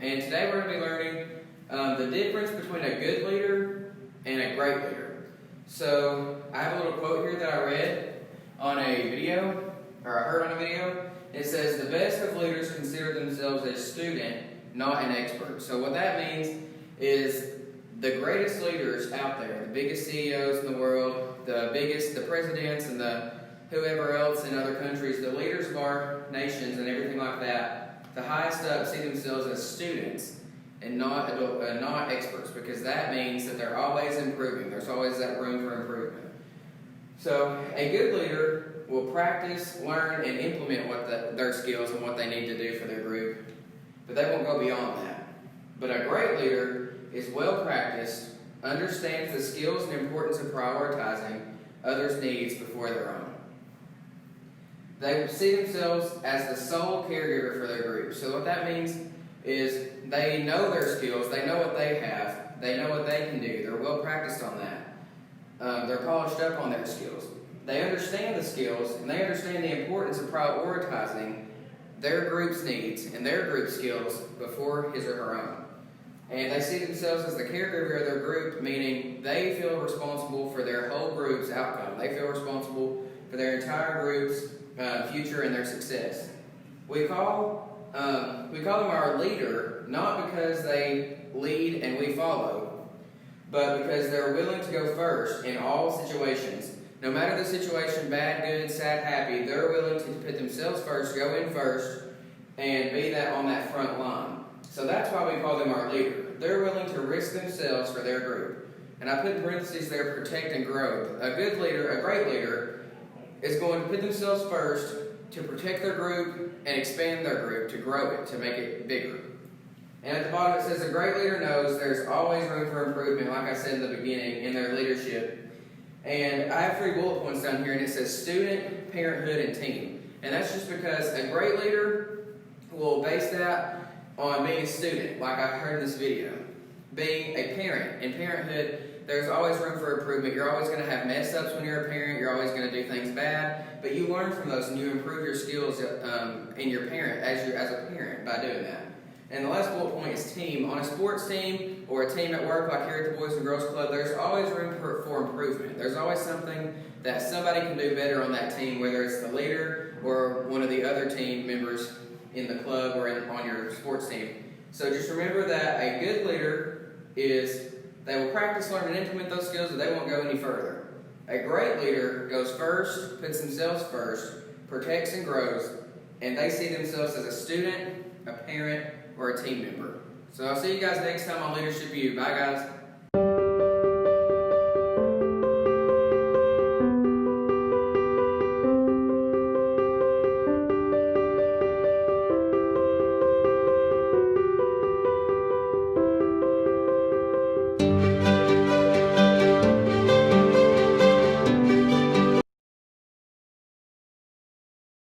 and today we're going to be learning the difference between a good leader and a great leader. So I have a little quote here that I read on a video, or I heard on a video. It says, "The best of leaders consider themselves a student, not an expert." So what that means is the greatest leaders out there, the biggest CEOs in the world, the presidents and the whoever else in other countries, the leaders of our nations and everything like that, the highest up see themselves as students and not experts, because that means that they're always improving. There's always that room for improvement. So a good leader will practice, learn, and implement their skills and what they need to do for their group, but they won't go beyond that. But a great leader is well practiced, understands the skills and importance of prioritizing others' needs before their own. They see themselves as the sole caregiver for their group. So what that means is they know their skills, they know what they have, they know what they can do, they're well practiced on that. They're polished up on their skills. They understand the skills, and they understand the importance of prioritizing their group's needs and their group skills before his or her own. And they see themselves as the caregiver of their group, meaning they feel responsible for their whole group's outcome. They feel responsible for their entire group's future and their success. We call them our leader, not because they lead and we follow, but because they're willing to go first in all situations. No matter the situation, bad, good, sad, happy, they're willing to put themselves first, go in first, and be that on that front line. So that's why we call them our leader. They're willing to risk themselves for their group. And I put in parentheses there, protect and grow. A good leader, a great leader, is going to put themselves first to protect their group and expand their group, to grow it, to make it bigger. And at the bottom it says, a great leader knows there's always room for improvement, like I said in the beginning, in their leadership. And I have 3 bullet points down here, and it says student, parenthood, and team. And that's just because a great leader will base that on being a student, like I heard in this video. Being a parent. In parenthood, there's always room for improvement. You're always going to have mess-ups when you're a parent. You're always going to do things bad. But you learn from those, and you improve your skills in your parent as a parent by doing that. And the last bullet point is team. On a sports team or a team at work, like here at the Boys and Girls Club, there's always room for improvement. There's always something that somebody can do better on that team, whether it's the leader or one of the other team members in the club or on your sports team. So just remember that a good leader they will practice, learn, and implement those skills, but they won't go any further. A great leader goes first, puts themselves first, protects and grows, and they see themselves as a student, a parent, or a team member. So I'll see you guys next time on Leadership U. Bye, guys.